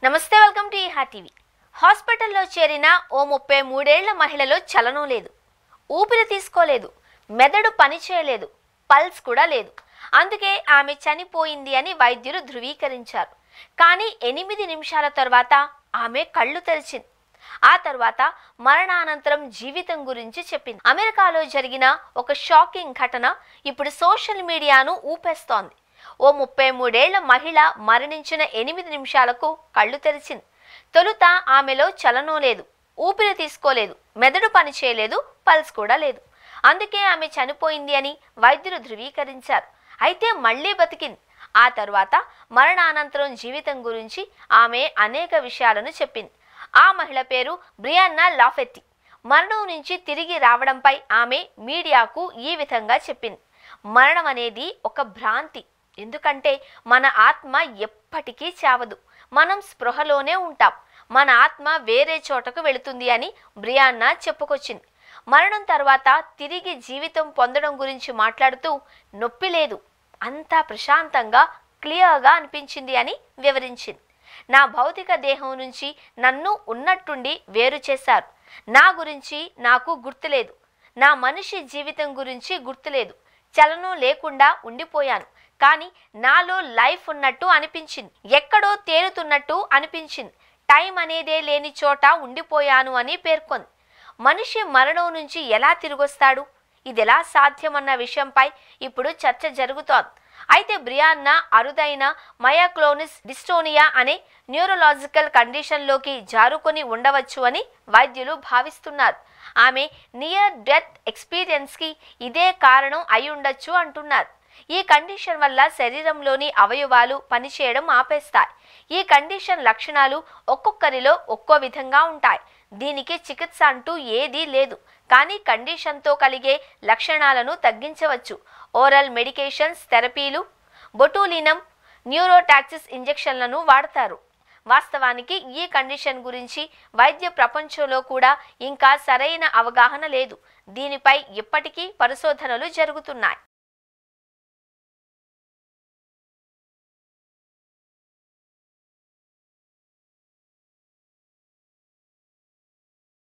నమస్తే, welcome to ఈహా TV. హాస్పిటల్లో చేరిన ఓ 33 ఏళ్ల మహిళలో చలనం లేదు, ఊపిరి తీసుకోలేదు, మెదడు పని చేయలేదు, పల్స్ కూడా లేదు. అందుకే ఆమె చనిపోయింది అని వైద్యులు ధృవీకరించారు. కానీ 8 నిమిషాల తర్వాత ఆమె కళ్ళు తెరిచింది. ఆ తర్వాత మరణానంతరం జీవితం గురించి చెప్పింది. అమెరికాలో జరిగిన ఒక షాకింగ్ ఘటన ఇప్పుడు సోషల్ మీడియాను ఊపేస్తోంది. ఓ 33 ఏళ్ల మహిళ మరణించిన 8 నిమిషాలకు కళ్ళు తెరిచింది. తొలుత ఆమెలో చలనం లేదు, ఊపిరి తీసుకోలేదు, మెదడు పని చేయలేదు, పల్స్ కూడా లేదు. అందుకే ఆమె చనిపోయింది అని వైద్యులు ధృవీకరించారు. అయితే మళ్లీ బతికింది. ఆ తర్వాత మరణానంతరం జీవితం గురించి ఆమె అనేక విషయాలను చెప్పింది. ఆ మహిళ పేరు బ్రియాన్నా లాఫెట్టి. మరణం నుంచి తిరిగి రావడంపై ఆమె మీడియాకు ఈ విధంగా చెప్పింది. మరణం అనేది ఒక భ్రాంతి. ఎందుకంటే మన ఆత్మ ఎప్పటికీ చావదు, మనం స్పృహలోనే ఉంటాం. మన ఆత్మ వేరే చోటకు వెళుతుంది అని బ్రియాన్నా చెప్పుకొచ్చింది. మరణం తర్వాత తిరిగి జీవితం పొందడం గురించి మాట్లాడుతూ నొప్పి లేదు, అంతా ప్రశాంతంగా క్లియర్గా అనిపించింది అని వివరించింది. నా భౌతిక దేహం నుంచి నన్ను ఉన్నట్టుండి వేరు చేశారు. నా గురించి నాకు గుర్తులేదు, నా మనిషి జీవితం గురించి గుర్తులేదు. చలనం లేకుండా ఉండిపోయాను, కానీ నాలో లైఫ్ ఉన్నట్టు అనిపించింది, ఎక్కడో తేలుతున్నట్టు అనిపించింది. టైం అనేదే లేని చోట ఉండిపోయాను అని పేర్కొంది. మనిషి మరణం నుంచి ఎలా తిరిగొస్తాడు, ఇది ఎలా సాధ్యమన్న విషయంపై ఇప్పుడు చర్చ జరుగుతోంది. అయితే బ్రియాన్నా అరుదైన మయోక్లోనిక్ డిస్టోనియా అనే న్యూరోలాజికల్ కండిషన్లోకి జారుకొని ఉండవచ్చు అని వైద్యులు భావిస్తున్నారు. ఆమె నియర్ డెత్ ఎక్స్పీరియన్స్కి ఇదే కారణం అయి ఉండొచ్చు అంటున్నారు. ఈ కండిషన్ వల్ల శరీరంలోని అవయవాలు పనిచేయడం ఆపేస్తాయి. ఈ కండిషన్ లక్షణాలు ఒక్కొక్కరిలో ఒక్కో విధంగా ఉంటాయి. దీనికి చికిత్స అంటూ ఏదీ లేదు, కానీ కండిషన్తో కలిగే లక్షణాలను తగ్గించవచ్చు. ఓరల్ మెడికేషన్స్, థెరపీలు, బొటూలినం, న్యూరోటాక్సిస్ ఇంజెక్షన్లను వాడతారు. వాస్తవానికి ఈ కండిషన్ గురించి వైద్య ప్రపంచంలో కూడా ఇంకా సరైన అవగాహన లేదు. దీనిపై ఇప్పటికీ పరిశోధనలు జరుగుతున్నాయి.